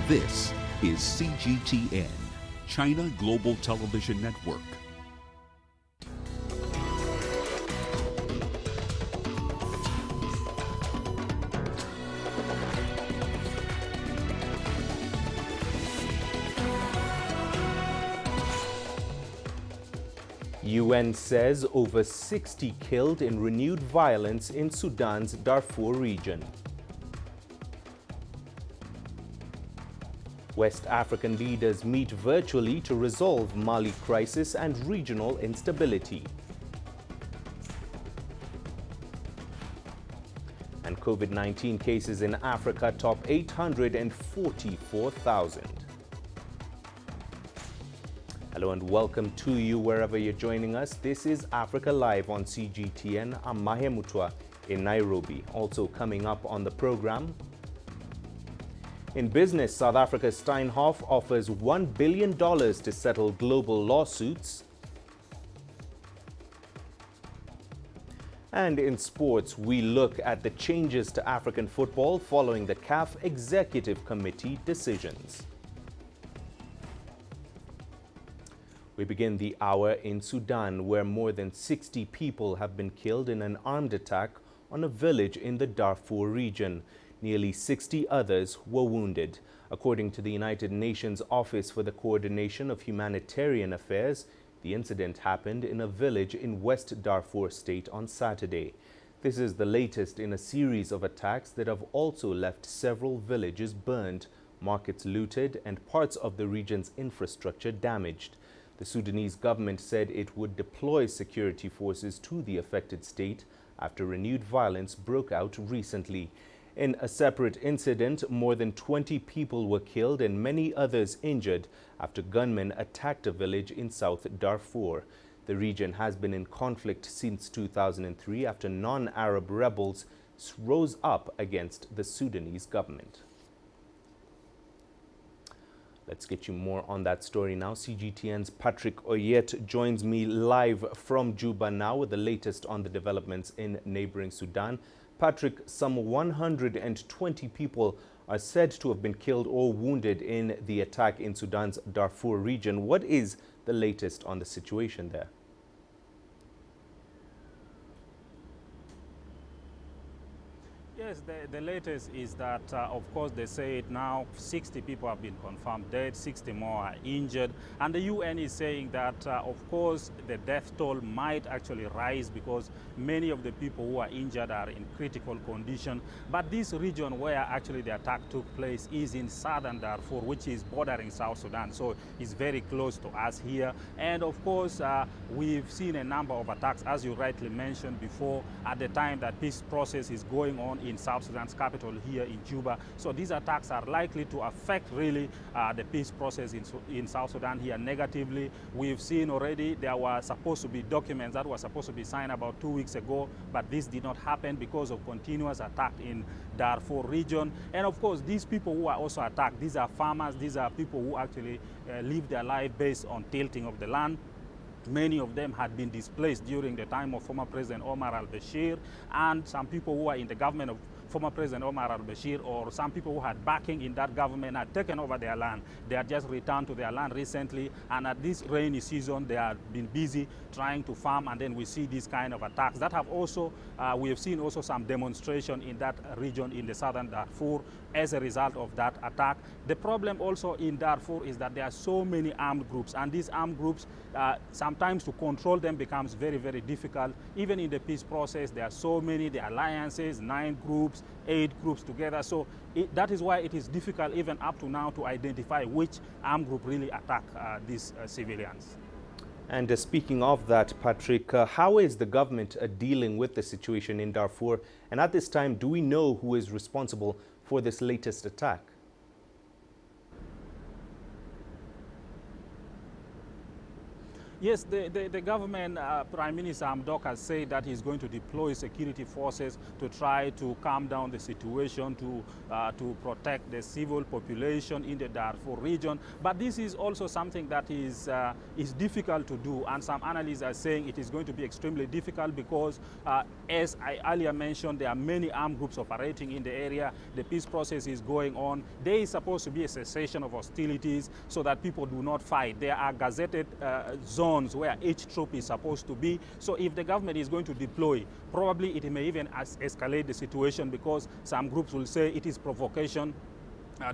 This is CGTN, China Global Television Network. UN says over 60 killed in renewed violence in Sudan's Darfur region. West African leaders meet virtually to resolve Mali crisis and regional instability. And COVID-19 cases in Africa top 844,000. Hello and welcome to you wherever you're joining us. This is Africa Live on CGTN. I'm Mahia Mutua in Nairobi. Also coming up on the program. In business, South Africa's Steinhoff offers $1 billion to settle global lawsuits. And in sports, we look at the changes to African football following the CAF Executive Committee decisions. We begin the hour in Sudan, where more than 60 people have been killed in an armed attack on a village in the Darfur region. Nearly 60 others were wounded. According to the United Nations Office for the Coordination of Humanitarian Affairs, the incident happened in a village in West Darfur State on Saturday. This is the latest in a series of attacks that have also left several villages burned, markets looted, and parts of the region's infrastructure damaged. The Sudanese government said it would deploy security forces to the affected state after renewed violence broke out recently. In a separate incident, more than 20 people were killed and many others injured after gunmen attacked a village in South Darfur. The region has been in conflict since 2003 after non-Arab rebels rose up against the Sudanese government. Let's get you more on that story now. CGTN's Patrick Oyet joins me live from Juba now with the latest on the developments in neighboring Sudan. Patrick, some 120 people are said to have been killed or wounded in the attack in Sudan's Darfur region. What is the latest on the situation there? Yes, the latest is that, of course, they say it now, 60 people have been confirmed dead, 60 more are injured. And the UN is saying that, of course, the death toll might actually rise because many of the people who are injured are in critical condition. But this region where actually the attack took place is in southern Darfur, which is bordering South Sudan. So it's very close to us here. And of course, we've seen a number of attacks, as you rightly mentioned before, at the time that peace process is going on in South Sudan's capital here in Juba. So these attacks are likely to affect really the peace process in South Sudan here negatively. We've seen already there were supposed to be documents that were supposed to be signed about 2 weeks ago, but this did not happen because of continuous attack in Darfur region. And of course, these people who are also attacked, these are farmers, these are people who actually live their life based on tilting of the land. Many of them had been displaced during the time of former President Omar al-Bashir, and some people who are in the government of former President Omar al-Bashir, or some people who had backing in that government, had taken over their land. They had just returned to their land recently, and at this rainy season they have been busy trying to farm, and then we see these kind of attacks that have also we have seen also some demonstration in that region in the southern Darfur as a result of that attack. The problem also in Darfur is that there are so many armed groups, and these armed groups sometimes to control them becomes very, very difficult. Even in the peace process, there are so many, the alliances, 9 groups, 8 groups together. So that is why it is difficult even up to now to identify which armed group really attack these civilians. And speaking of that, Patrick, how is the government dealing with the situation in Darfur? And at this time, do we know who is responsible for this latest attack? Yes, the government, Prime Minister Hamdok has said that he's going to deploy security forces to try to calm down the situation, to protect the civil population in the Darfur region. But this is also something that is difficult to do, and some analysts are saying it is going to be extremely difficult because, as I earlier mentioned, there are many armed groups operating in the area. The peace process is going on. There is supposed to be a cessation of hostilities so that people do not fight. There are gazetted zones where each troop is supposed to be. So if the government is going to deploy, probably it may even escalate the situation, because some groups will say it is provocation.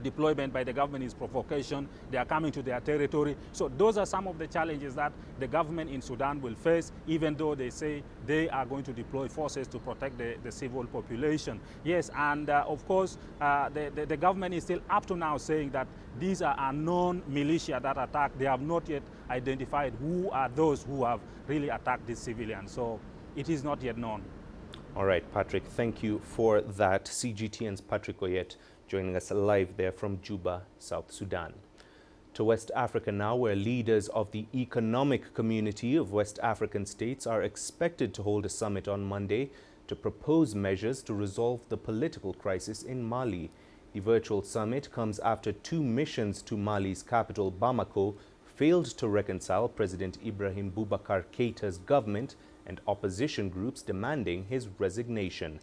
Deployment by the government is provocation. They are coming to their territory. So those are some of the challenges that the government in Sudan will face, even though they say they are going to deploy forces to protect the civil population. Yes, and of course, the government is still up to now saying that these are unknown militia that attacked. They have not yet identified who are those who have really attacked these civilians. So it is not yet known. All right, Patrick, thank you for that. CGTN's Patrick Oyet joining us live there from Juba, South Sudan. To West Africa now, where leaders of the Economic Community of West African States are expected to hold a summit on Monday to propose measures to resolve the political crisis in Mali. The virtual summit comes after 2 missions to Mali's capital, Bamako, failed to reconcile President Ibrahim Boubacar Keita's government and opposition groups demanding his resignation.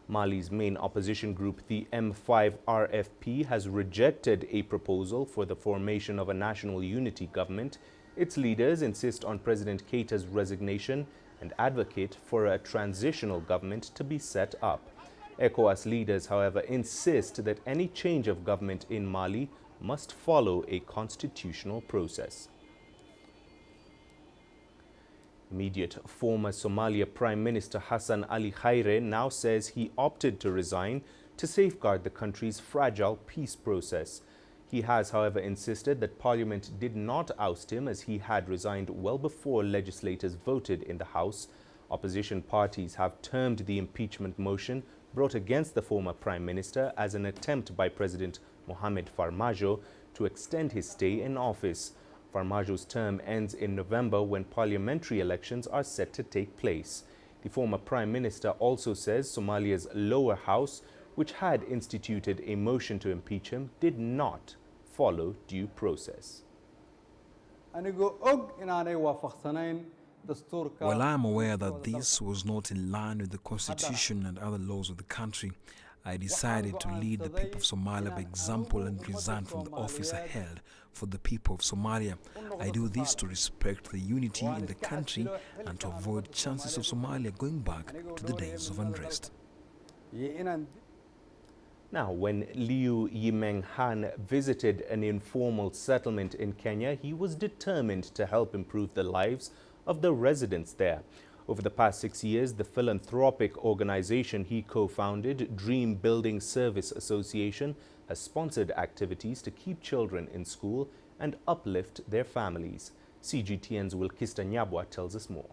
Mali's main opposition group, the M5 RFP, has rejected a proposal for the formation of a national unity government. Its leaders insist on President Keita's resignation and advocate for a transitional government to be set up. ECOWAS leaders, however, insist that any change of government in Mali must follow a constitutional process. Immediate former Somalia Prime Minister Hassan Ali Khaire now says he opted to resign to safeguard the country's fragile peace process. He has, however, insisted that Parliament did not oust him, as he had resigned well before legislators voted in the House. Opposition parties have termed the impeachment motion brought against the former Prime Minister as an attempt by President Mohamed Farmajo to extend his stay in office. Farmajo's term ends in November, when parliamentary elections are set to take place. The former Prime Minister also says Somalia's lower house, which had instituted a motion to impeach him, did not follow due process. Well, I am aware that this was not in line with the constitution and other laws of the country. I decided to lead the people of Somalia by example and resign from the office I held for the people of Somalia. I do this to respect the unity in the country and to avoid chances of Somalia going back to the days of unrest. Now, when Liu Yimeng Han visited an informal settlement in Kenya, he was determined to help improve the lives of the residents there. Over the past 6 years, the philanthropic organization he co-founded, Dream Building Service Association, has sponsored activities to keep children in school and uplift their families. CGTN's Wilkista Nyabwa tells us more.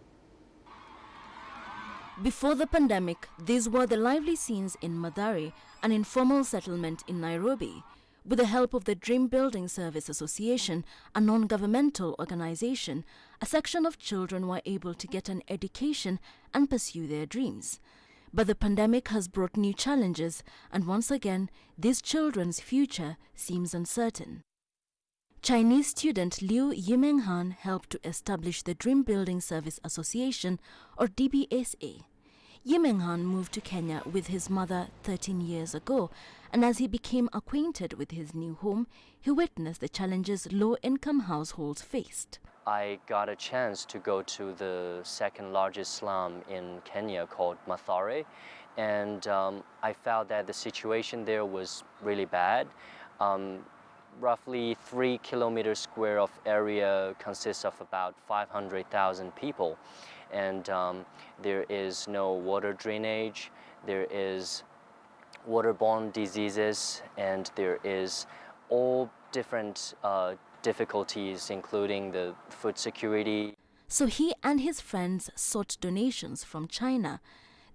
Before the pandemic, these were the lively scenes in Mathare, an informal settlement in Nairobi. With the help of the Dream Building Service Association, a non-governmental organization, a section of children were able to get an education and pursue their dreams. But the pandemic has brought new challenges, and once again, these children's future seems uncertain. Chinese student Liu Yimeng Han helped to establish the Dream Building Service Association, or DBSA. Yimeng Han moved to Kenya with his mother 13 years ago, and as he became acquainted with his new home, he witnessed the challenges low-income households faced. I got a chance to go to the second largest slum in Kenya called Mathare, and I felt that the situation there was really bad. Roughly 3 kilometers square of area consists of about 500,000 people. And there is no water drainage, there is waterborne diseases, and there is all different difficulties, including the food security. So he and his friends sought donations from China.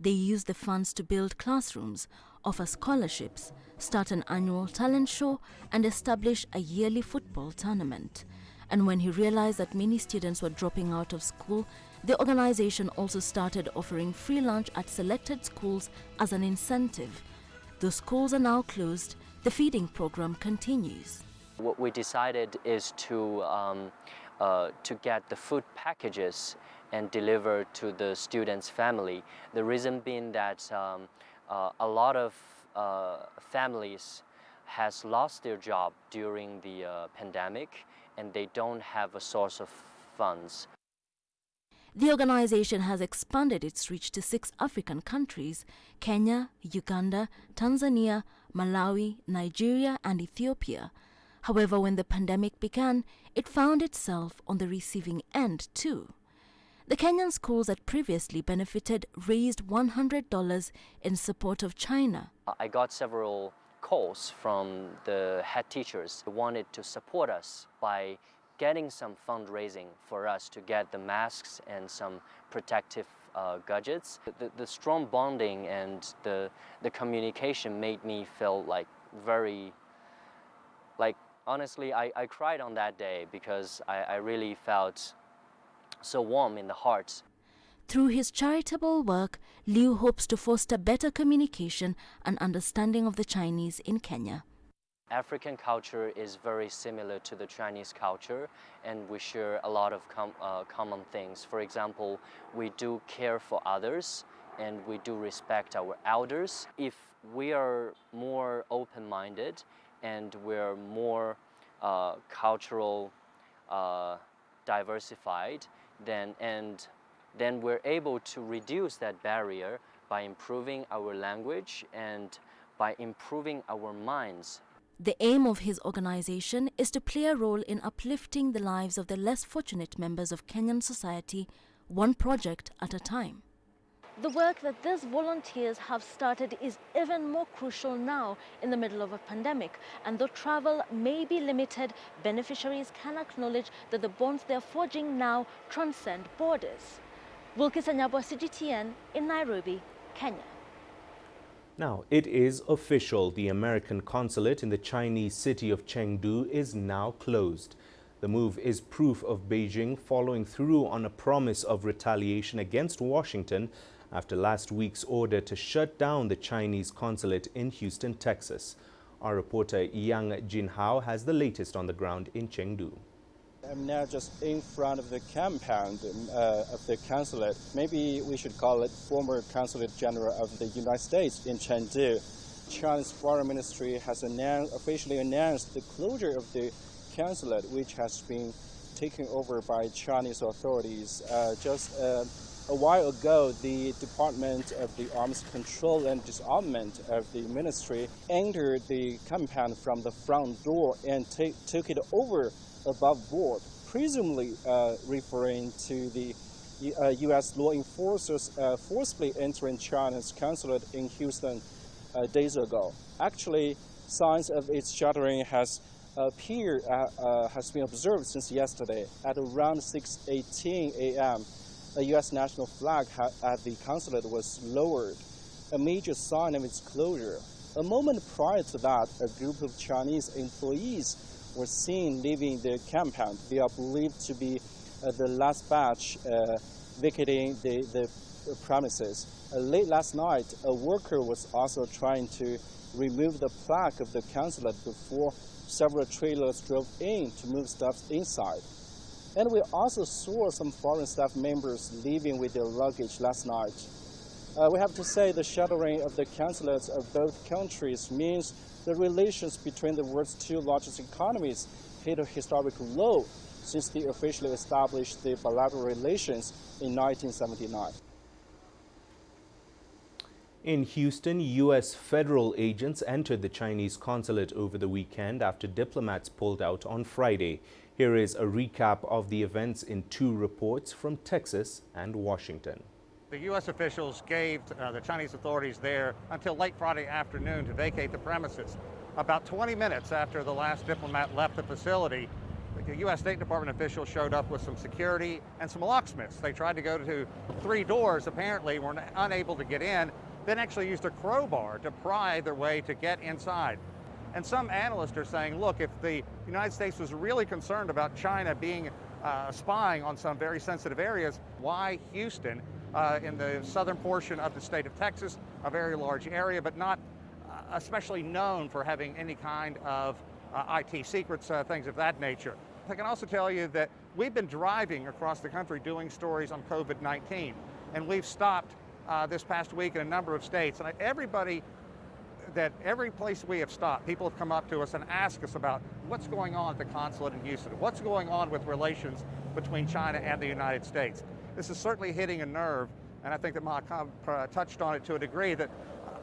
They used the funds to build classrooms, offer scholarships, start an annual talent show, and establish a yearly football tournament. And when he realized that many students were dropping out of school, the organization also started offering free lunch at selected schools as an incentive. Though schools are now closed, the feeding program continues. What we decided is to get the food packages and deliver to the students' family. The reason being that a lot of families has lost their job during the pandemic, and they don't have a source of funds. The organization has expanded its reach to 6 African countries: Kenya, Uganda, Tanzania, Malawi, Nigeria, and Ethiopia. However, when the pandemic began, it found itself on the receiving end too. The Kenyan schools that previously benefited raised $100 in support of China. I got several calls from the head teachers who wanted to support us by getting some fundraising for us to get the masks and some protective gadgets. The strong bonding and the communication made me feel like very, honestly, I cried on that day because I really felt so warm in the heart. Through his charitable work, Liu hopes to foster better communication and understanding of the Chinese in Kenya. African culture is very similar to the Chinese culture, and we share a lot of common things. For example, we do care for others and we do respect our elders. If we are more open-minded and we're more cultural diversified, then we're able to reduce that barrier by improving our language and by improving our minds. The aim of his organization is to play a role in uplifting the lives of the less fortunate members of Kenyan society, one project at a time. The work that these volunteers have started is even more crucial now in the middle of a pandemic. And though travel may be limited, beneficiaries can acknowledge that the bonds they're forging now transcend borders. Wilkis Anyabo, CGTN in Nairobi, Kenya. Now, it is official. The American consulate in the Chinese city of Chengdu is now closed. The move is proof of Beijing following through on a promise of retaliation against Washington after last week's order to shut down the Chinese consulate in Houston, Texas. Our reporter Yang Jinhao has the latest on the ground in Chengdu. I'm now just in front of the compound of the consulate. Maybe we should call it former Consulate General of the United States in Chengdu. China's Foreign Ministry has officially announced the closure of the consulate, which has been taken over by Chinese authorities. Just a while ago, the Department of the Arms Control and Disarmament of the ministry entered the compound from the front door and took it over above board, presumably referring to the U.S. law enforcers forcibly entering China's consulate in Houston days ago. Actually, signs of its shuttering has been observed since yesterday. At around 6:18 a.m., a U.S. national flag at the consulate was lowered, a major sign of its closure. A moment prior to that, a group of Chinese employees were seen leaving the compound. They are believed to be the last batch vacating the premises. Late last night, a worker was also trying to remove the plaque of the consulate before several trailers drove in to move stuff inside. And we also saw some foreign staff members leaving with their luggage last night. We have to say the shuttering of the consulates of both countries means the relations between the world's 2 largest economies hit a historical low since they officially established the bilateral relations in 1979. In Houston, U.S. federal agents entered the Chinese consulate over the weekend after diplomats pulled out on Friday. Here is a recap of the events in 2 reports from Texas and Washington. The U.S. officials gave the Chinese authorities there until late Friday afternoon to vacate the premises. About 20 minutes after the last diplomat left the facility, the U.S. State Department officials showed up with some security and some locksmiths. They tried to go to 3 doors, apparently were unable to get in, then actually used a crowbar to pry their way to get inside. And some analysts are saying, look, if the United States was really concerned about China being spying on some very sensitive areas, why Houston in the southern portion of the state of Texas, a very large area, but not especially known for having any kind of IT secrets, things of that nature. I can also tell you that we've been driving across the country doing stories on COVID-19, and we've stopped this past week in a number of states. And every place we have stopped, people have come up to us and asked us about what's going on at the consulate in Houston, what's going on with relations between China and the United States. This is certainly hitting a nerve, and I think that Mahia touched on it to a degree that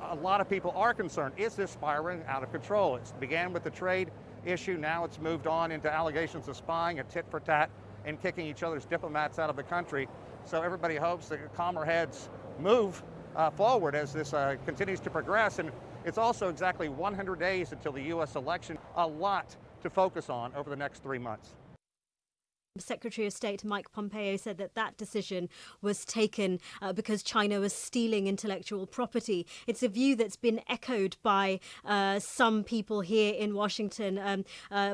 a lot of people are concerned. Is this spiraling out of control? It began with the trade issue, now it's moved on into allegations of spying, a tit for tat, and kicking each other's diplomats out of the country. So everybody hopes that calmer heads move forward as this continues to progress. And it's also exactly 100 days until the U.S. election, a lot to focus on over the next 3 months. Secretary of State Mike Pompeo said that decision was taken because China was stealing intellectual property. It's a view that's been echoed by some people here in Washington.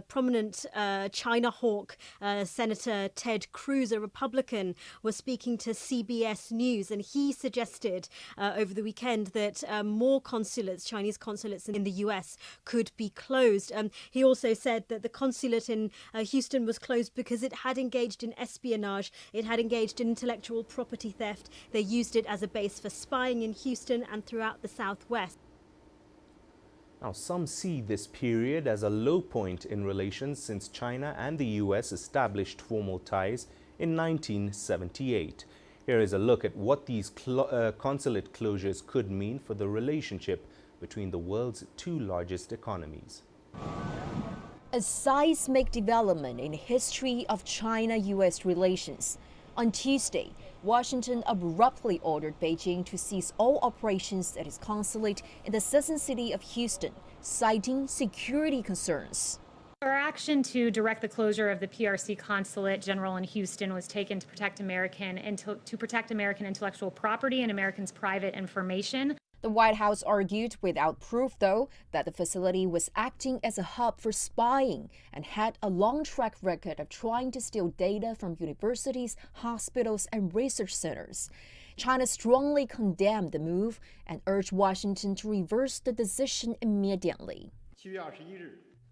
Prominent China hawk, Senator Ted Cruz, a Republican, was speaking to CBS News, and he suggested over the weekend that more consulates, Chinese consulates in the US, could be closed. He also said that the consulate in Houston was closed because it had engaged in espionage, it had engaged in intellectual property theft. They used it as a base for spying in Houston and throughout the Southwest. Now, some see this period as a low point in relations since China and the U.S. established formal ties in 1978. Here is a look at what these consulate closures could mean for the relationship between the world's two largest economies. A seismic development in the history of China-U.S. relations. On Tuesday, Washington abruptly ordered Beijing to cease all operations at its consulate in the southern city of Houston, citing security concerns. Our action to direct the closure of the PRC Consulate General in Houston was taken to protect American intellectual property and Americans' private information. The White House argued without proof, though, that the facility was acting as a hub for spying and had a long track record of trying to steal data from universities, hospitals, and research centers. China strongly condemned the move and urged Washington to reverse the decision immediately.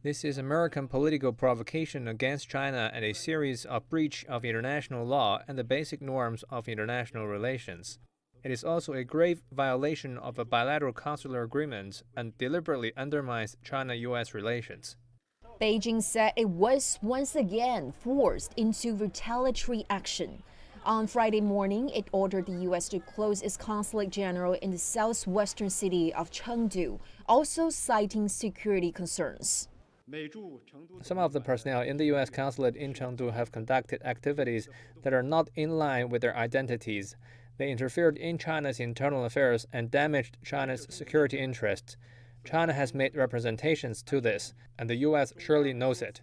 This is American political provocation against China and a series of breach of international law and the basic norms of international relations. It is also a grave violation of a bilateral consular agreement and deliberately undermines China-U.S. relations. Beijing said it was once again forced into retaliatory action. On Friday morning, it ordered the U.S. to close its consulate general in the southwestern city of Chengdu, also citing security concerns. Some of the personnel in the U.S. consulate in Chengdu have conducted activities that are not in line with their identities. They interfered in China's internal affairs and damaged China's security interests. China has made representations to this, and the U.S. surely knows it.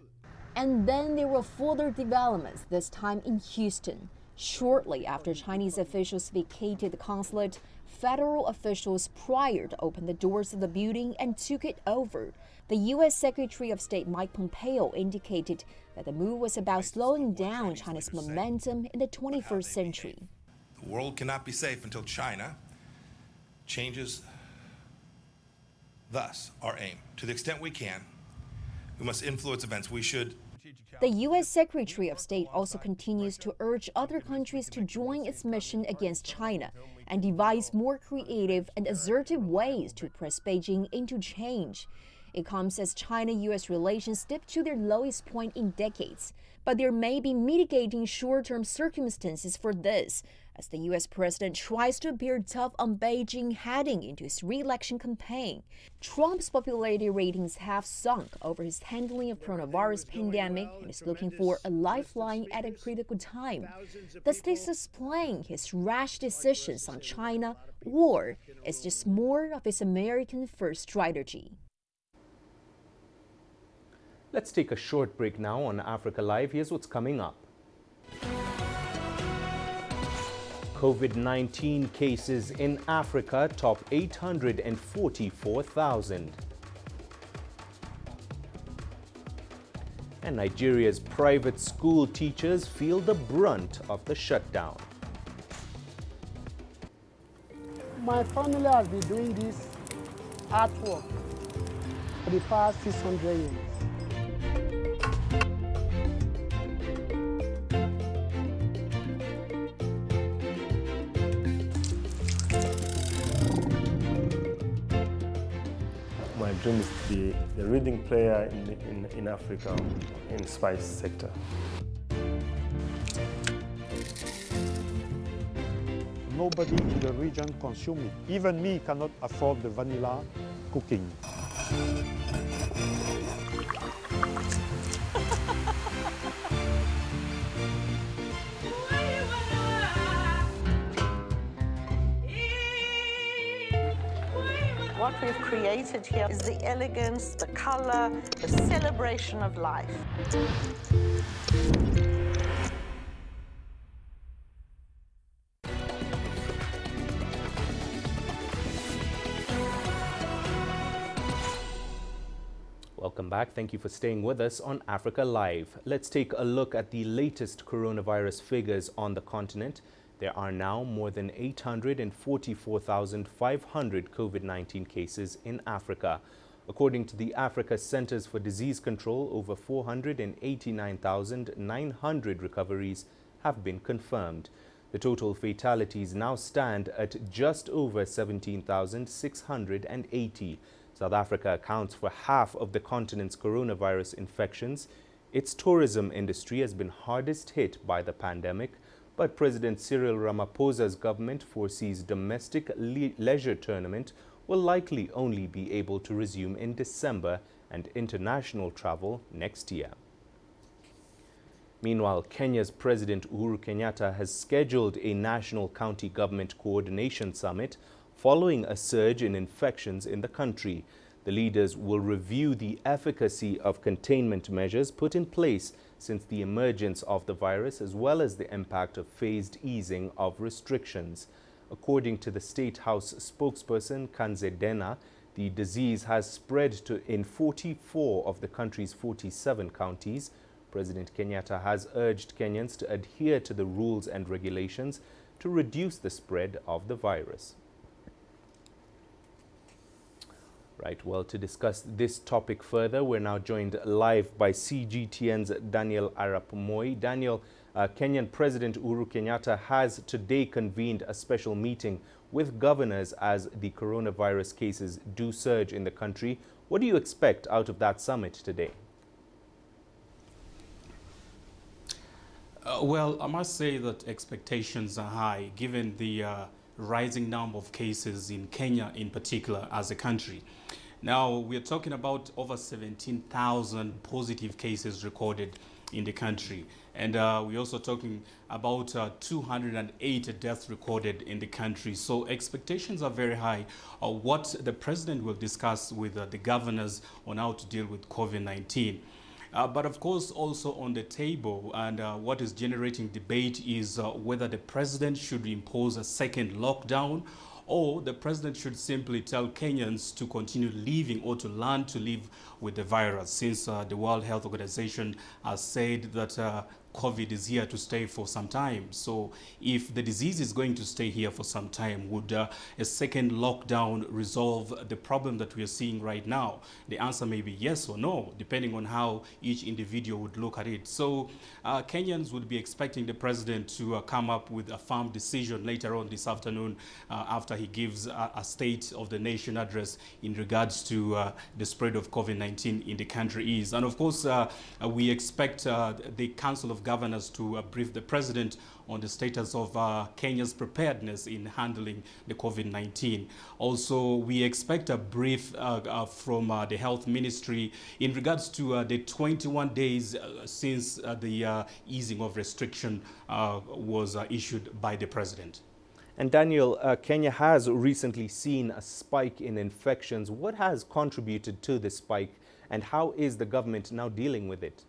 And then there were further developments, this time in Houston. Shortly after Chinese officials vacated the consulate, federal officials prior to open the doors of the building and took it over. The U.S. Secretary of State Mike Pompeo indicated that the move was about slowing down China's momentum in the 21st century. The world cannot be safe until China changes. Thus, our aim. To the extent we can, we must influence events. We should. The U.S. Secretary of State also continues to urge other countries to join its mission against China and devise more creative and assertive ways to press Beijing into change. It comes as China-U.S. relations dip to their lowest point in decades. But there may be mitigating short-term circumstances for this, as the U.S. president tries to appear tough on Beijing heading into his re-election campaign. Trump's popularity ratings have sunk over his handling of coronavirus pandemic and is looking for a lifeline at a critical time. Does this explain his rash decisions on China, or is this more of his American-first strategy? Let's take a short break now on Africa Live. Here's what's coming up. COVID-19 cases in Africa top 844,000. And Nigeria's private school teachers feel the brunt of the shutdown. My family has been doing this artwork for the past 600 years. My dream is to be the leading player in Africa in spice sector. Nobody in the region consumes it. Even me cannot afford the vanilla cooking. What we've created here is the elegance, the color, the celebration of life. Welcome back. Thank you for staying with us on Africa Live. Let's take a look at the latest coronavirus figures on the continent. There are now more than 844,500 COVID-19 cases in Africa. According to the Africa Centers for Disease Control, over 489,900 recoveries have been confirmed. The total fatalities now stand at just over 17,680. South Africa accounts for half of the continent's coronavirus infections. Its tourism industry has been hardest hit by the pandemic, but President Cyril Ramaphosa's government foresees domestic leisure tournament will likely only be able to resume in December and international travel next year. Meanwhile, Kenya's President Uhuru Kenyatta has scheduled a national county government coordination summit following a surge in infections in the country. The leaders will review the efficacy of containment measures put in place since the emergence of the virus, as well as the impact of phased easing of restrictions. According to the State House spokesperson Kanze Dena, the disease has spread in 44 of the country's 47 counties. President Kenyatta has urged Kenyans to adhere to the rules and regulations to reduce the spread of the virus. Right, well, to discuss this topic further, we're now joined live by CGTN's Daniel Arap Moi. Daniel, Kenyan President Uhuru Kenyatta has today convened a special meeting with governors as the coronavirus cases do surge in the country. What do you expect out of that summit today? Well, I must say that expectations are high given the rising number of cases in Kenya in particular as a country. Now, we're talking about over 17,000 positive cases recorded in the country. And we're also talking about 208 deaths recorded in the country. So expectations are very high. What the president will discuss with the governors on how to deal with COVID-19. But of course, also on the table, and what is generating debate is whether the president should impose a second lockdown, or the president should simply tell Kenyans to continue living or to learn to live with the virus, since the World Health Organization has said that COVID is here to stay for some time. So if the disease is going to stay here for some time, would a second lockdown resolve the problem that we are seeing right now? The answer may be yes or no, depending on how each individual would look at it. So Kenyans would be expecting the president to come up with a firm decision later on this afternoon after he gives a State of the Nation address in regards to the spread of COVID-19 in the country is. And of course, we expect the Council of Governors to brief the president on the status of Kenya's preparedness in handling the COVID-19. Also, we expect a brief from the Health Ministry in regards to the 21 days since the easing of restriction was issued by the president. And Daniel, Kenya has recently seen a spike in infections. What has contributed to this spike, and how is the government now dealing with it?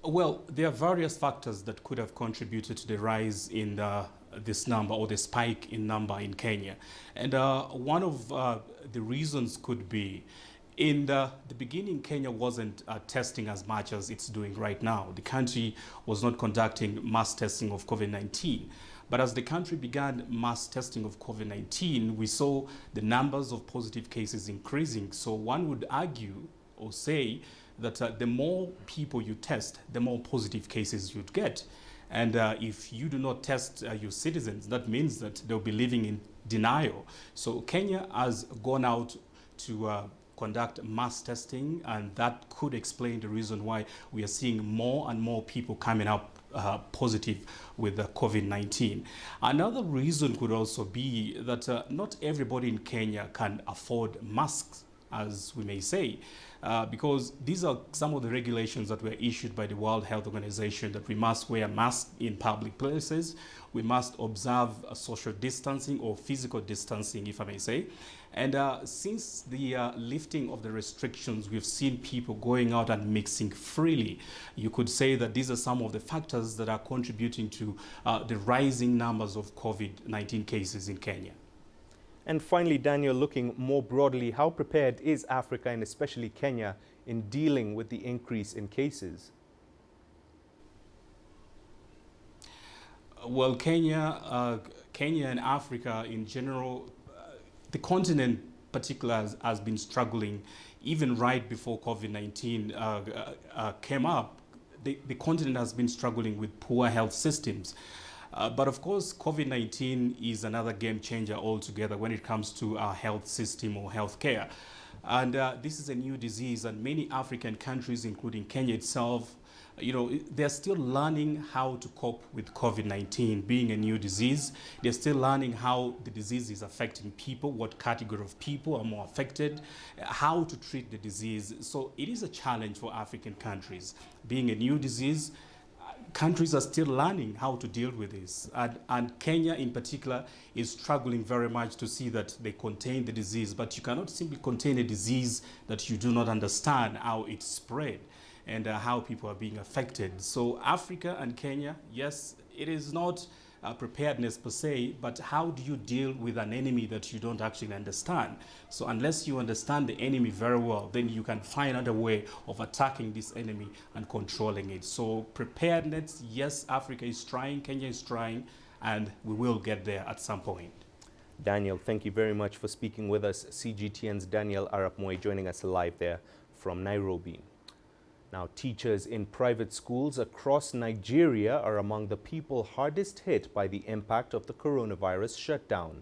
Well, there are various factors that could have contributed to the rise in this number, or the spike in number in Kenya. And one of the reasons could be In the beginning, Kenya wasn't testing as much as it's doing right now. The country was not conducting mass testing of COVID-19. But as the country began mass testing of COVID-19, we saw the numbers of positive cases increasing. So one would argue or say that the more people you test, the more positive cases you'd get. And if you do not test your citizens, that means that they'll be living in denial. So Kenya has gone out to conduct mass testing, and that could explain the reason why we are seeing more and more people coming up positive with COVID-19. Another reason could also be that not everybody in Kenya can afford masks, as we may say, because these are some of the regulations that were issued by the World Health Organization, that we must wear masks in public places, we must observe social distancing or physical distancing, if I may say. And since the lifting of the restrictions, we've seen people going out and mixing freely. You could say that these are some of the factors that are contributing to the rising numbers of COVID-19 cases in Kenya. And finally, Daniel, looking more broadly, how prepared is Africa and especially Kenya in dealing with the increase in cases? Well, Kenya and Africa in general, the continent particularly has been struggling even right before COVID-19 came up. The continent has been struggling with poor health systems. But of course, COVID-19 is another game changer altogether when it comes to our health system or healthcare. And this is a new disease, and many African countries, including Kenya itself, they're still learning how to cope with COVID-19 being a new disease. They're still learning how the disease is affecting people, what category of people are more affected, how to treat the disease. So it is a challenge for African countries. Being a new disease, countries are still learning how to deal with this. And Kenya in particular is struggling very much to see that they contain the disease, but you cannot simply contain a disease that you do not understand how it's spread and how people are being affected. So Africa and Kenya, yes, it is not preparedness per se, but how do you deal with an enemy that you don't actually understand? So unless you understand the enemy very well, then you can find another way of attacking this enemy and controlling it. So preparedness, yes, Africa is trying, Kenya is trying, and we will get there at some point. Daniel, thank you very much for speaking with us. CGTN's Daniel Arap Moi joining us live there from Nairobi. Now, teachers in private schools across Nigeria are among the people hardest hit by the impact of the coronavirus shutdown.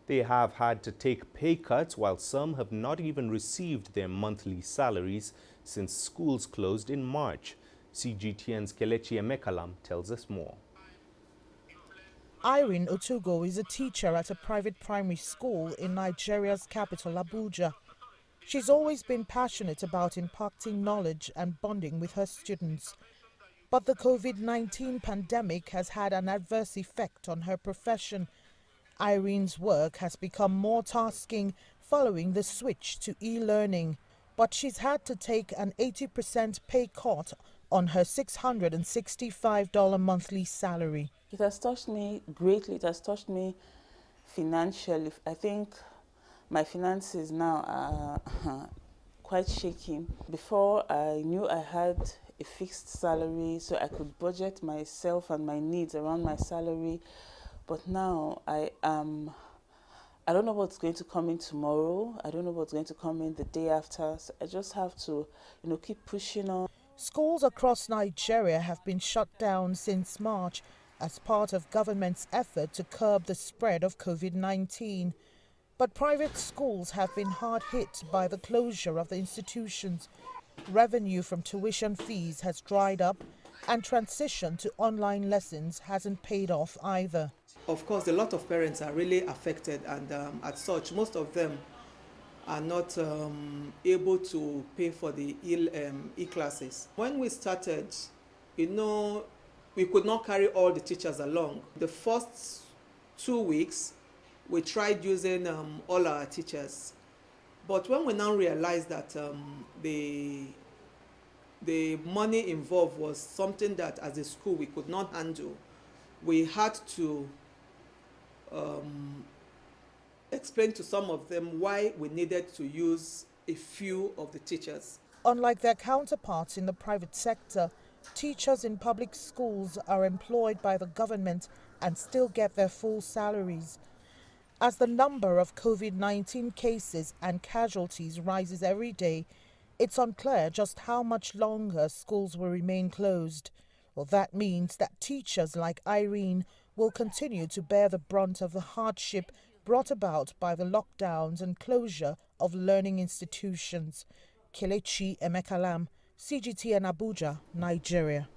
They have had to take pay cuts, while some have not even received their monthly salaries since schools closed in March. CGTN's Kelechi Emekalam tells us more. Irene Otugo is a teacher at a private primary school in Nigeria's capital, Abuja. She's always been passionate about imparting knowledge and bonding with her students. But the COVID-19 pandemic has had an adverse effect on her profession. Irene's work has become more tasking following the switch to e-learning. But she's had to take an 80% pay cut on her $665 monthly salary. It has touched me greatly. It has touched me financially. I think my finances now are quite shaky. Before, I knew I had a fixed salary, so I could budget myself and my needs around my salary. But now I don't know what's going to come in tomorrow. I don't know what's going to come in the day after. So I just have to, keep pushing on. Schools across Nigeria have been shut down since March as part of government's effort to curb the spread of COVID-19. But private schools have been hard hit by the closure of the institutions. Revenue from tuition fees has dried up, and transition to online lessons hasn't paid off either. Of course, a lot of parents are really affected, and as such, most of them are not able to pay for the e-classes. When we started, we could not carry all the teachers along. The first 2 weeks, we tried using all our teachers. But when we now realized that the money involved was something that as a school we could not handle, we had to explain to some of them why we needed to use a few of the teachers. Unlike their counterparts in the private sector, teachers in public schools are employed by the government and still get their full salaries. As the number of COVID-19 cases and casualties rises every day, it's unclear just how much longer schools will remain closed. Well, that means that teachers like Irene will continue to bear the brunt of the hardship brought about by the lockdowns and closure of learning institutions. Kelechi Emekalam, CGTN Abuja, Nigeria.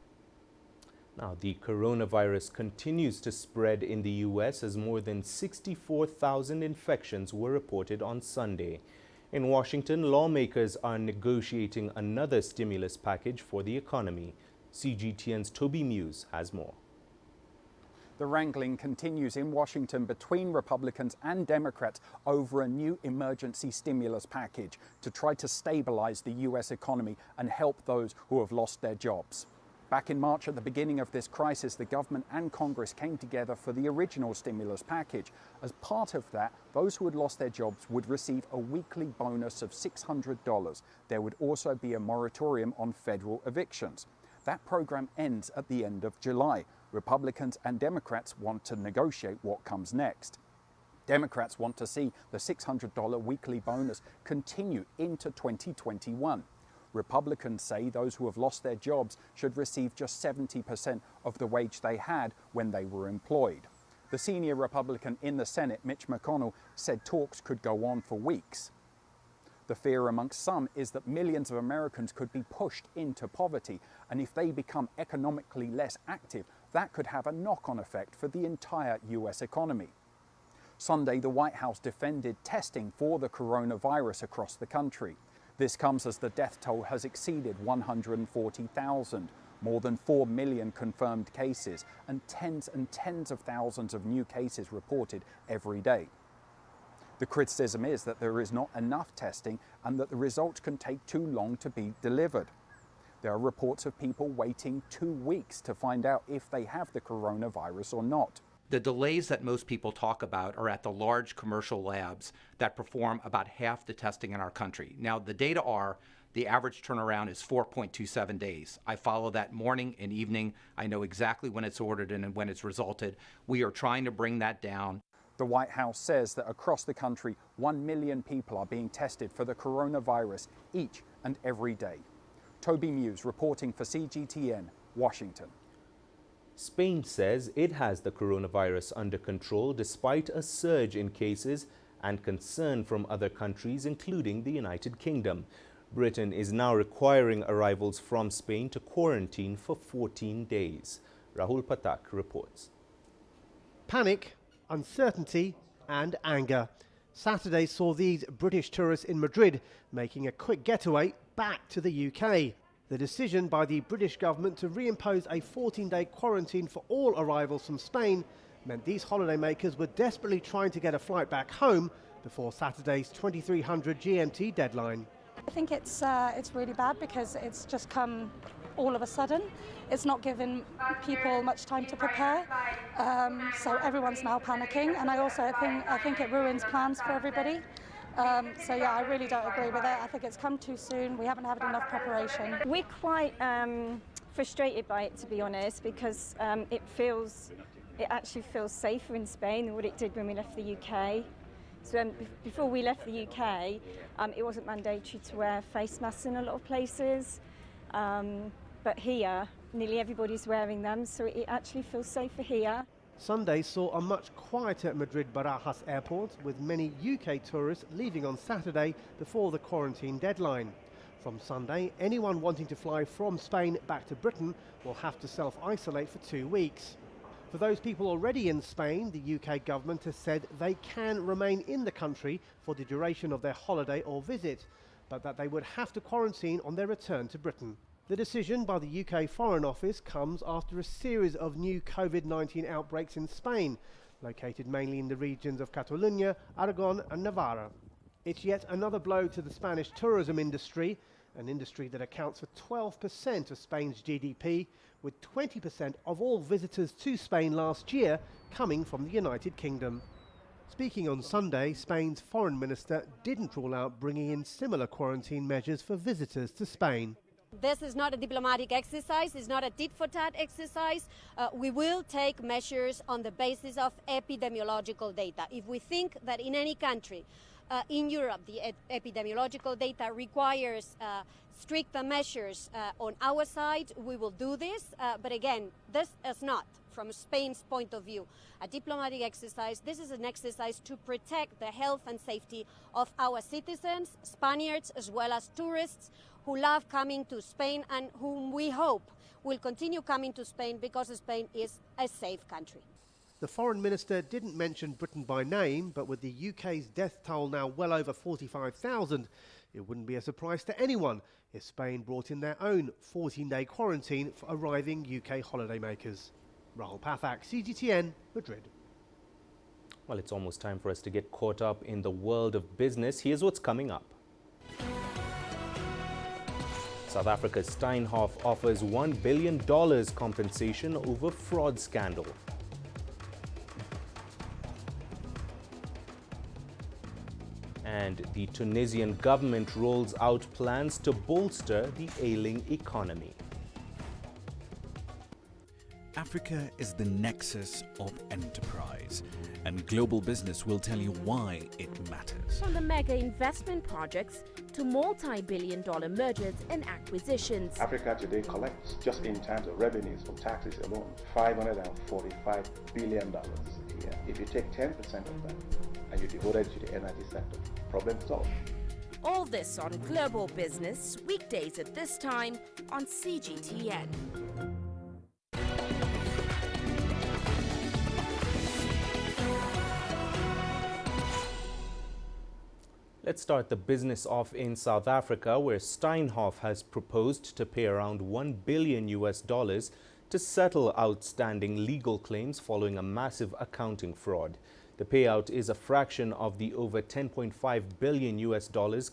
Now, the coronavirus continues to spread in the U.S. as more than 64,000 infections were reported on Sunday. In Washington, lawmakers are negotiating another stimulus package for the economy. CGTN's Toby Muse has more. The wrangling continues in Washington between Republicans and Democrats over a new emergency stimulus package to try to stabilize the U.S. economy and help those who have lost their jobs. Back in March, at the beginning of this crisis, the government and Congress came together for the original stimulus package. As part of that, those who had lost their jobs would receive a weekly bonus of $600. There would also be a moratorium on federal evictions. That program ends at the end of July. Republicans and Democrats want to negotiate what comes next. Democrats want to see the $600 weekly bonus continue into 2021. Republicans say those who have lost their jobs should receive just 70% of the wage they had when they were employed. The senior Republican in the Senate, Mitch McConnell, said talks could go on for weeks. The fear amongst some is that millions of Americans could be pushed into poverty, and if they become economically less active, that could have a knock-on effect for the entire US economy. Sunday, the White House defended testing for the coronavirus across the country. This comes as the death toll has exceeded 140,000, more than 4 million confirmed cases, and tens of thousands of new cases reported every day. The criticism is that there is not enough testing and that the results can take too long to be delivered. There are reports of people waiting 2 weeks to find out if they have the coronavirus or not. The delays that most people talk about are at the large commercial labs that perform about half the testing in our country. Now, the data are the average turnaround is 4.27 days. I follow that morning and evening. I know exactly when it's ordered and when it's resulted. We are trying to bring that down. The White House says that across the country, 1 million people are being tested for the coronavirus each and every day. Toby Muse reporting for CGTN, Washington. Spain says it has the coronavirus under control despite a surge in cases and concern from other countries, including the United Kingdom. Britain is now requiring arrivals from Spain to quarantine for 14 days. Rahul Patak reports. Panic, uncertainty and anger. Saturday saw these British tourists in Madrid making a quick getaway back to the UK. The decision by the British government to reimpose a 14-day quarantine for all arrivals from Spain meant these holidaymakers were desperately trying to get a flight back home before Saturday's 2300 GMT deadline. I think it's really bad because it's just come all of a sudden. It's not given people much time to prepare, so everyone's now panicking, and I think it ruins plans for everybody. So yeah, I really don't agree with it. I think it's come too soon. We haven't had enough preparation. We're quite frustrated by it, to be honest, because it actually feels safer in Spain than what it did when we left the UK. So before we left the UK, it wasn't mandatory to wear face masks in a lot of places, but here, nearly everybody's wearing them, so it actually feels safer here. Sunday saw a much quieter Madrid-Barajas airport, with many UK tourists leaving on Saturday before the quarantine deadline. From Sunday, anyone wanting to fly from Spain back to Britain will have to self-isolate for 2 weeks. For those people already in Spain, the UK government has said they can remain in the country for the duration of their holiday or visit, but that they would have to quarantine on their return to Britain. The decision by the UK Foreign Office comes after a series of new COVID-19 outbreaks in Spain, located mainly in the regions of Catalonia, Aragon and Navarra. It's yet another blow to the Spanish tourism industry, an industry that accounts for 12% of Spain's GDP, with 20% of all visitors to Spain last year coming from the United Kingdom. Speaking on Sunday, Spain's foreign minister didn't rule out bringing in similar quarantine measures for visitors to Spain. This is not a diplomatic exercise, it's not a tit-for-tat exercise. We will take measures on the basis of epidemiological data. If we think that in any country in Europe the epidemiological data requires stricter measures on our side, we will do this. But again, this is not, from Spain's point of view, a diplomatic exercise. This is an exercise to protect the health and safety of our citizens, Spaniards as well as tourists who love coming to Spain and whom we hope will continue coming to Spain because Spain is a safe country. The foreign minister didn't mention Britain by name, but with the UK's death toll now well over 45,000, it wouldn't be a surprise to anyone if Spain brought in their own 14-day quarantine for arriving UK holidaymakers. Rahul Pathak, CGTN, Madrid. Well, it's almost time for us to get caught up in the world of business. Here's what's coming up. South Africa's Steinhoff offers $1 billion compensation over fraud scandal. And the Tunisian government rolls out plans to bolster the ailing economy. Africa is the nexus of enterprise, and global business will tell you why it matters. From the mega investment projects to multi-billion-dollar mergers and acquisitions. Africa today collects, just in terms of revenues from taxes alone, $545 billion a year. If you take 10% of that and you devote it to the energy sector, problem solved. All this on Global Business, weekdays at this time on CGTN. Let's start the business off in South Africa, where Steinhoff has proposed to pay around $1 billion to settle outstanding legal claims following a massive accounting fraud. The payout is a fraction of the over $10.5 billion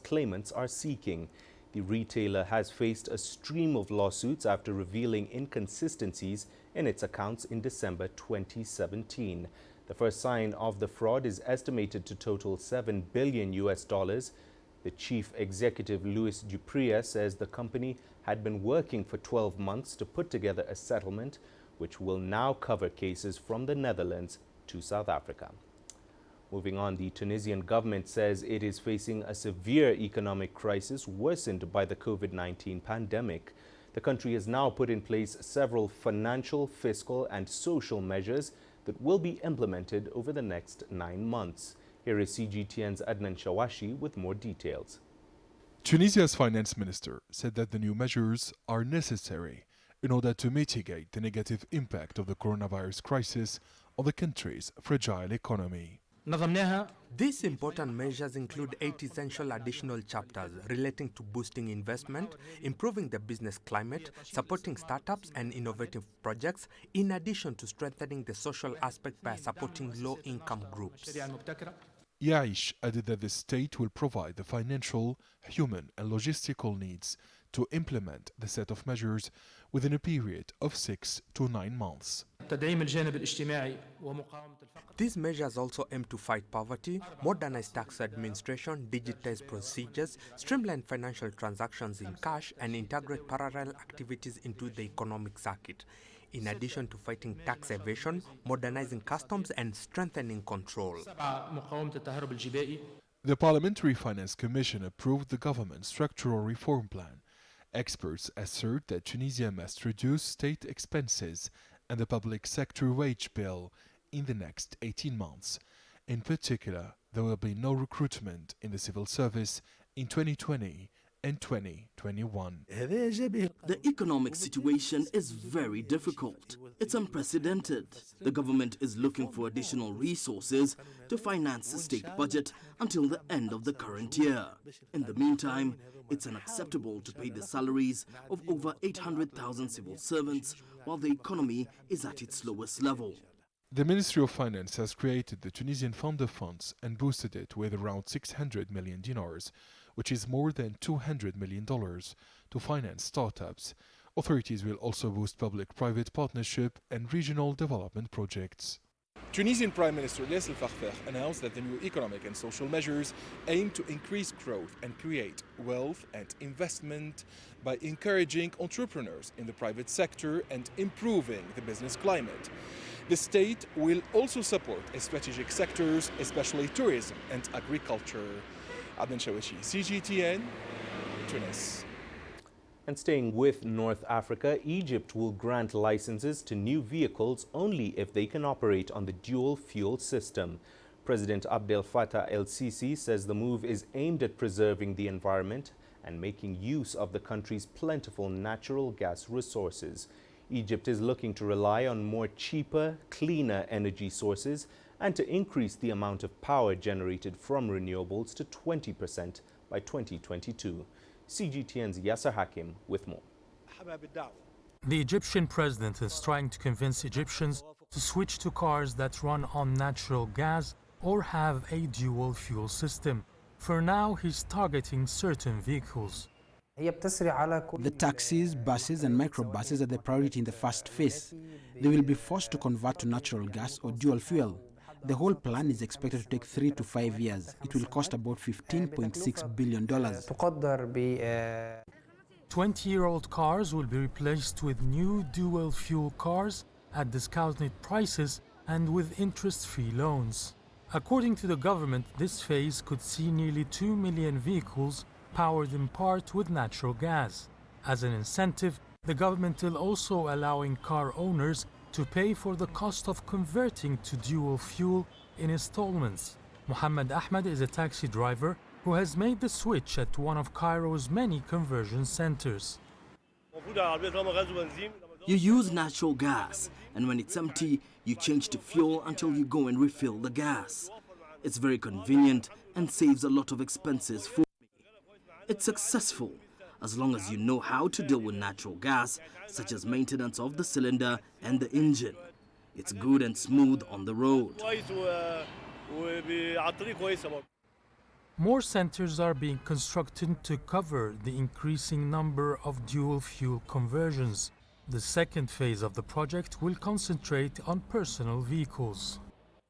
claimants are seeking. The retailer has faced a stream of lawsuits after revealing inconsistencies in its accounts in December 2017. The first sign of the fraud is estimated to total $7 billion. The chief executive, Louis Dupria, says the company had been working for 12 months to put together a settlement, which will now cover cases from the Netherlands to South Africa. Moving on, the Tunisian government says it is facing a severe economic crisis worsened by the COVID-19 pandemic. The country has now put in place several financial, fiscal, and social measures that will be implemented over the next 9 months. Here is CGTN's Adnan Shawashi with more details. Tunisia's finance minister said that the new measures are necessary in order to mitigate the negative impact of the coronavirus crisis on the country's fragile economy. These important measures include 8 essential additional chapters relating to boosting investment, improving the business climate, supporting startups and innovative projects, in addition to strengthening the social aspect by supporting low-income groups. Yaish added that the state will provide the financial, human and logistical needs to implement the set of measures within a period of 6 to 9 months. These measures also aim to fight poverty, modernize tax administration, digitize procedures, streamline financial transactions in cash, and integrate parallel activities into the economic circuit, in addition to fighting tax evasion, modernizing customs, and strengthening control. The Parliamentary Finance Commission approved the government's structural reform plan. Experts assert that Tunisia must reduce state expenses and the public sector wage bill in the next 18 months. In particular, there will be no recruitment in the civil service in 2020 and 2021. The economic situation is very difficult. It's unprecedented. The government is looking for additional resources to finance the state budget until the end of the current year. In the meantime, it's unacceptable to pay the salaries of over 800,000 civil servants while the economy is at its lowest level. The Ministry of Finance has created the Tunisian Fund of Funds and boosted it with around 600 million dinars, which is more than $200 million, to finance startups. Authorities will also boost public-private partnership and regional development projects. Tunisian Prime Minister Les El Farfer announced that the new economic and social measures aim to increase growth and create wealth and investment by encouraging entrepreneurs in the private sector and improving the business climate. The state will also support strategic sectors, especially tourism and agriculture. Adnan Shawishi, CGTN, Tunis. And staying with North Africa, Egypt will grant licenses to new vehicles only if they can operate on the dual fuel system. President Abdel Fattah el-Sisi says the move is aimed at preserving the environment and making use of the country's plentiful natural gas resources. Egypt is looking to rely on more cheaper, cleaner energy sources and to increase the amount of power generated from renewables to 20% by 2022. CGTN's Yasser Hakim with more. The Egyptian president is trying to convince Egyptians to switch to cars that run on natural gas or have a dual fuel system. For now, he's targeting certain vehicles. The taxis, buses and microbuses are the priority in the first phase. They will be forced to convert to natural gas or dual fuel. The whole plan is expected to take 3 to 5 years. It will cost about $15.6 billion. 20-year-old cars will be replaced with new dual-fuel cars at discounted prices and with interest-free loans. According to the government, this phase could see nearly 2 million vehicles powered in part with natural gas. As an incentive, the government is also allowing car owners to pay for the cost of converting to dual fuel in installments. Mohammed Ahmed is a taxi driver who has made the switch at one of Cairo's many conversion centers. You use natural gas, and when it's empty, you change to fuel until you go and refill the gas. It's very convenient and saves a lot of expenses for me. It's successful as long as you know how to deal with natural gas, such as maintenance of the cylinder and the engine. It's good and smooth on the road. More centers are being constructed to cover the increasing number of dual-fuel conversions. The second phase of the project will concentrate on personal vehicles.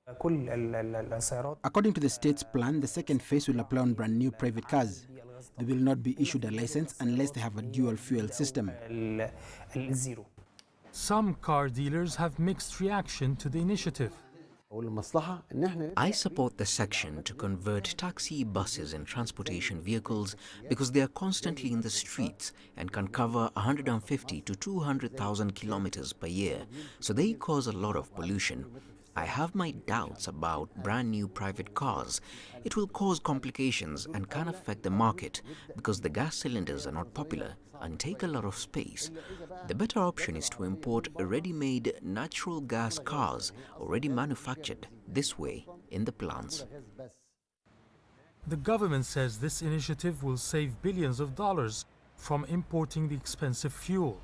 According to the state's plan, the second phase will apply on brand new private cars. They will not be issued a license unless they have a dual fuel system. Some car dealers have mixed reaction to the initiative. I support the section to convert taxi, buses and transportation vehicles because they are constantly in the streets and can cover 150 to 200,000 kilometers per year, so they cause a lot of pollution. I have my doubts about brand new private cars. It will cause complications and can affect the market because the gas cylinders are not popular and take a lot of space. The better option is to import ready-made natural gas cars already manufactured this way in the plants. The government says this initiative will save billions of dollars from importing the expensive fuel.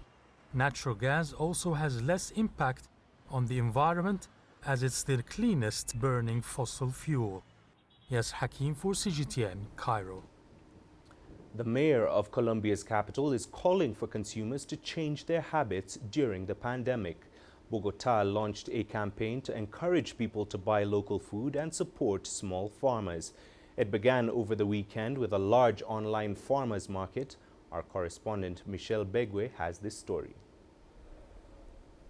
Natural gas also has less impact on the environment as it's the cleanest burning fossil fuel. Yes, Hakim for CGTN, Cairo. The mayor of Colombia's capital is calling for consumers to change their habits during the pandemic. Bogotá launched a campaign to encourage people to buy local food and support small farmers. It began over the weekend with a large online farmers market. Our correspondent Michelle Begue has this story.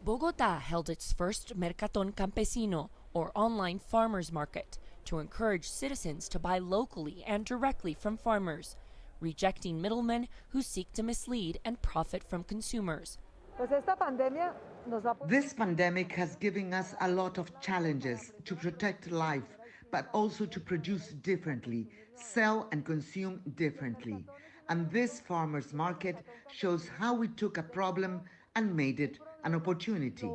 Bogotá held its first Mercatón Campesino, or online farmers market, to encourage citizens to buy locally and directly from farmers, rejecting middlemen who seek to mislead and profit from consumers. This pandemic has given us a lot of challenges to protect life, but also to produce differently, sell and consume differently. And this farmers market shows how we took a problem and made it an opportunity.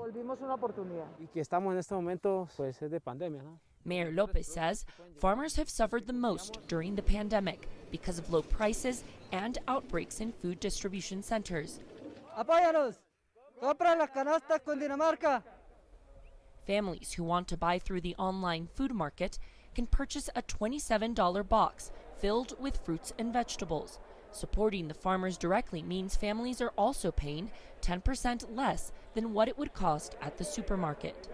Mayor Lopez says farmers have suffered the most during the pandemic because of low prices and outbreaks in food distribution centers. Families who want to buy through the online food market can purchase a $27 box filled with fruits and vegetables. Supporting the farmers directly means families are also paying 10% less than what it would cost at the supermarket.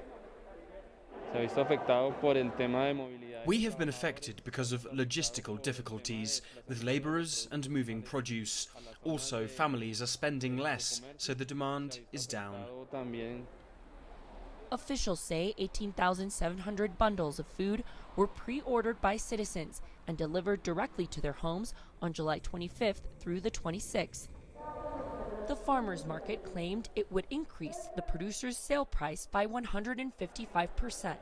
We have been affected because of logistical difficulties with labourers and moving produce. Also, families are spending less, so the demand is down. Officials say 18,700 bundles of food were pre-ordered by citizens and delivered directly to their homes on July 25th through the 26th. The farmers market claimed it would increase the producer's sale price by 155%.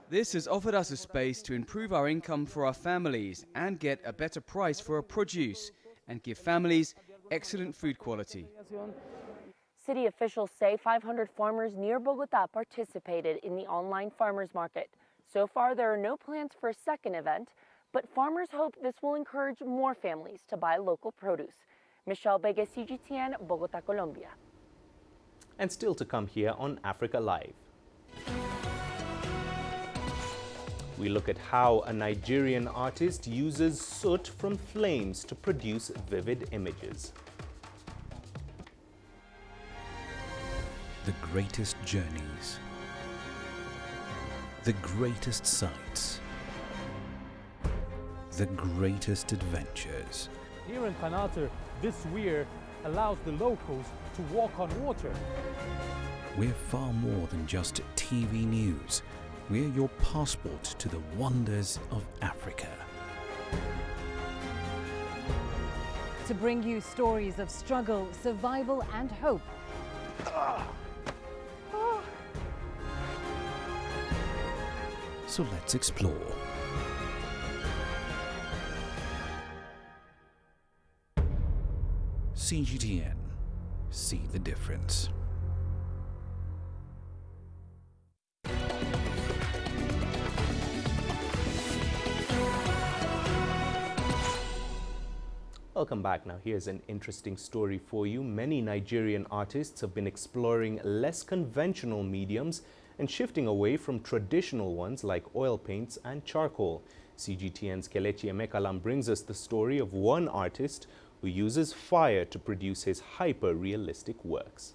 This has offered us a space to improve our income for our families and get a better price for our produce and give families excellent food quality. City officials say 500 farmers near Bogota participated in the online farmers market. So far, there are no plans for a second event, but farmers hope this will encourage more families to buy local produce. Michelle Begue, CGTN, Bogota, Colombia. And still to come here on Africa Live. We look at how a Nigerian artist uses soot from flames to produce vivid images. The greatest journeys, the greatest sights, the greatest adventures. Here in Panater, this weir allows the locals to walk on water. We're far more than just TV news. We're your passport to the wonders of Africa. To bring you stories of struggle, survival and hope. So let's explore. CGTN. See the difference. Welcome back. Now here's an interesting story for you. Many Nigerian artists have been exploring less conventional mediums and shifting away from traditional ones like oil paints and charcoal. CGTN's Kelechi Emekalam brings us the story of one artist who uses fire to produce his hyper-realistic works.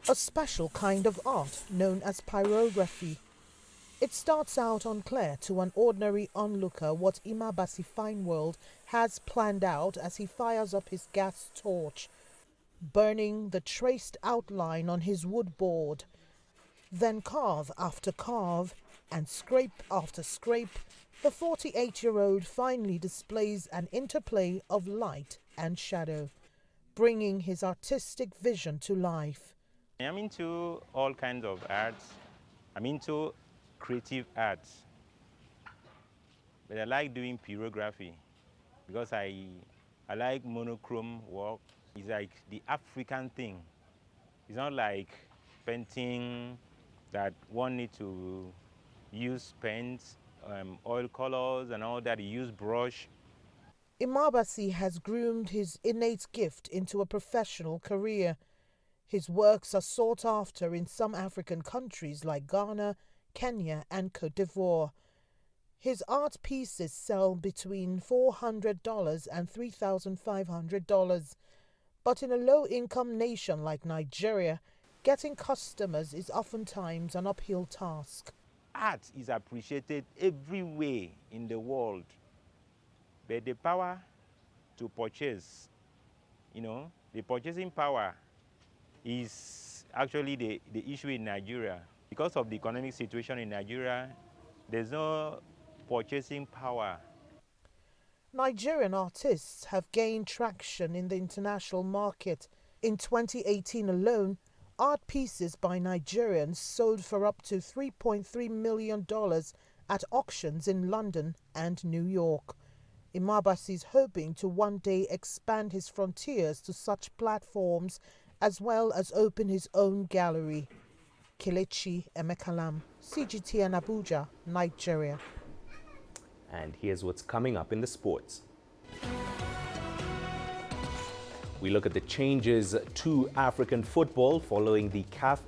A special kind of art known as pyrography. It starts out unclear to an ordinary onlooker what Imabasi Fineworld has planned out as he fires up his gas torch, burning the traced outline on his wood board. Then carve after carve and scrape after scrape, the 48-year-old finally displays an interplay of light and shadow, bringing his artistic vision to life. I'm into all kinds of arts. I'm into creative arts, but I like doing pyrography because I like monochrome work. It's like the African thing. It's not like painting that one need to use paints, oil colors and all that. You use brush. Imabasi has groomed his innate gift into a professional career. His works are sought after in some African countries like Ghana, Kenya and Côte d'Ivoire. His art pieces sell between $400 and $3,500. But in a low-income nation like Nigeria, getting customers is oftentimes an uphill task. Art is appreciated everywhere in the world, but the power to purchase, the purchasing power is actually the issue in Nigeria. Because of the economic situation in Nigeria, there's no purchasing power. Nigerian artists have gained traction in the international market. In 2018 alone, art pieces by Nigerians sold for up to $3.3 million at auctions in London and New York. Imabasi is hoping to one day expand his frontiers to such platforms as well as open his own gallery. Kelechi Emekalam, CGTN Abuja, Nigeria. And here's what's coming up in the sports. We look at the changes to African football following the CAF